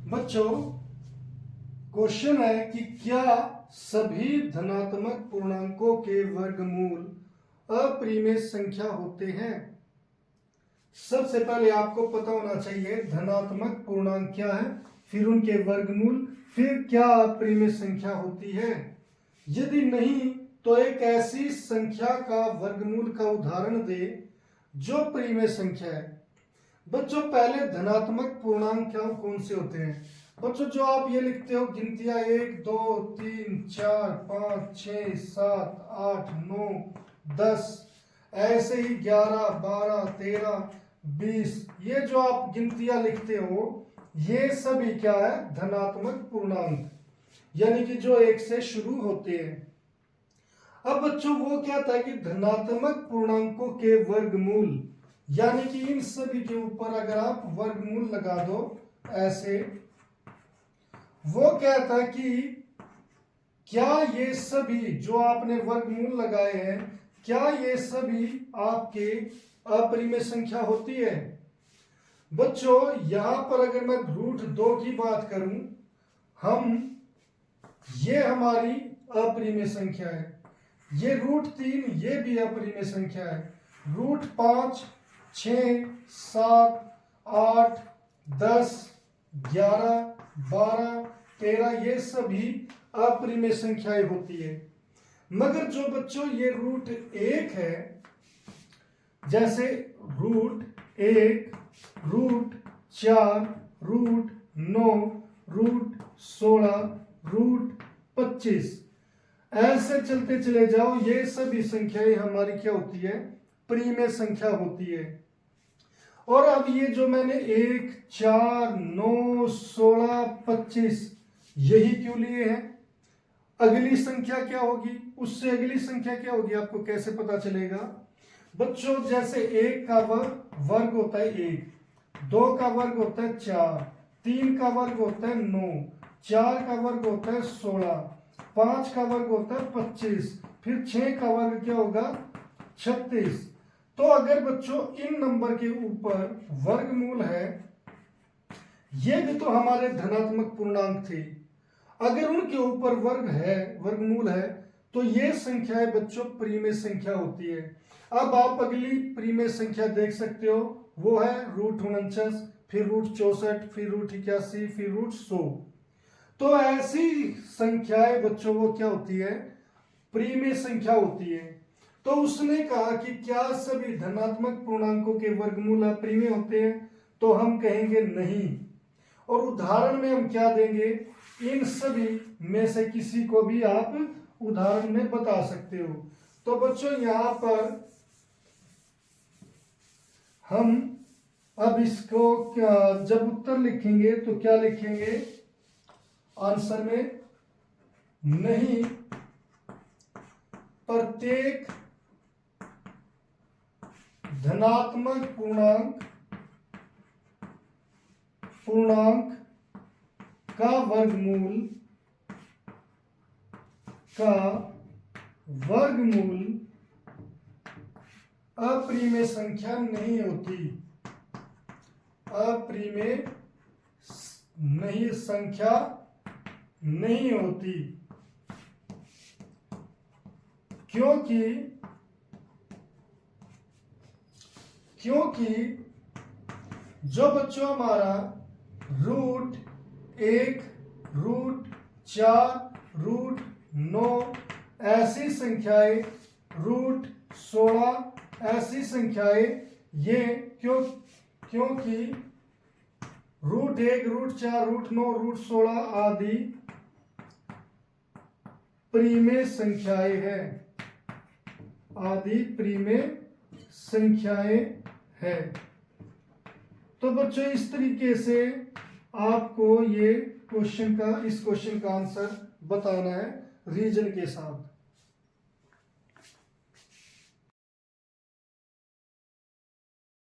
बच्चों, क्वेश्चन है कि क्या सभी धनात्मक पूर्णांकों के वर्गमूल अपरिमेय संख्या होते हैं। सबसे पहले आपको पता होना चाहिए धनात्मक पूर्णांक क्या है, फिर उनके वर्गमूल, फिर क्या अपरिमेय संख्या होती है। यदि नहीं तो एक ऐसी संख्या का वर्गमूल का उदाहरण दे जो परिमेय संख्या है। बच्चों, पहले धनात्मक पूर्णांक क्या कौन से होते हैं। बच्चों, जो आप ये लिखते हो गिनतियां 1 2 3 4 5 6 7 8 9 10, ऐसे ही 11 12 13 20, ये जो आप गिनतियां लिखते हो ये सभी क्या है, धनात्मक पूर्णांक, यानी कि जो 1 से शुरू होते हैं। अब बच्चों वो कहता है कि धनात्मक पूर्णांकों के वर्गमूल, यानी कि इन सभी के ऊपर अगर आप वर्गमूल लगा दो ऐसे, वो कहता है कि क्या ये सभी जो आपने वर्गमूल लगाए हैं, क्या ये सभी आपके अपरिमेय संख्या होती है। बच्चों, यहां पर अगर मैं √2 की बात करूं, ये हमारी अपरिमेय संख्या है। ये √3 ये भी अपरिमेय संख्या है। √5 6 7 8 10 11 12 13, ये सभी अपरिमेय संख्याएं होती है। मगर जो बच्चों ये √1 है, जैसे √1 √4 √9 √16 √25, ऐसे चलते चले जाओ, ये सभी संख्याएं हमारी क्या होती है, परिमेय संख्या होती है। और अब ये जो मैंने 1 4 9 16 25 यही क्यों लिए हैं, अगली संख्या क्या होगी, उससे अगली संख्या क्या होगी, आपको कैसे पता चलेगा। बच्चों, जैसे 1 का वर्ग होता है 1, 2 का वर्ग होता है 4, 3 का वर्ग होता है 9, 4 का वर्ग होता है 16, 5 का वर्ग होता है 25, फिर 6 का वर्ग क्या होगा, 36। तो अगर बच्चों इन नंबर के ऊपर वर्गमूल है, ये भी तो हमारे धनात्मक पूर्णांक थे, अगर उनके ऊपर वर्गमूल है, तो ये संख्याएं बच्चों परिमेय संख्या होती है। अब आप अगली परिमेय संख्या देख सकते हो, वो है √49, फिर √64, फिर √81, फिर √100। तो ऐसी संख्याएं बच्चों वो क्या होती है, परिमेय संख्या होती है। तो उसने कहा कि क्या सभी धनात्मक पूर्णांकों के वर्गमूल अपरिमेय होते हैं, तो हम कहेंगे नहीं। और उदाहरण में हम क्या देंगे, इन सभी में से किसी को भी आप उदाहरण में बता सकते हो। तो बच्चों यहां पर हम अब इसको जब उत्तर लिखेंगे तो क्या लिखेंगे, आंसर में नहीं, प्रत्येक धनात्मक पूर्णांक का वर्गमूल अपरिमेय संख्या नहीं होती, अपरिमेय संख्या नहीं होती, क्योंकि जो बच्चों हमारा √1 √4 √9 ऐसी संख्याएं, √16 ऐसी संख्याएं, ये क्योंकि √1 √4 √9 √16 आदि परिमेय संख्याएं हैं, आदि परिमेय संख्याएं हैं। तो बच्चों इस तरीके से आपको इस क्वेश्चन का आंसर बताना है रीजन के साथ।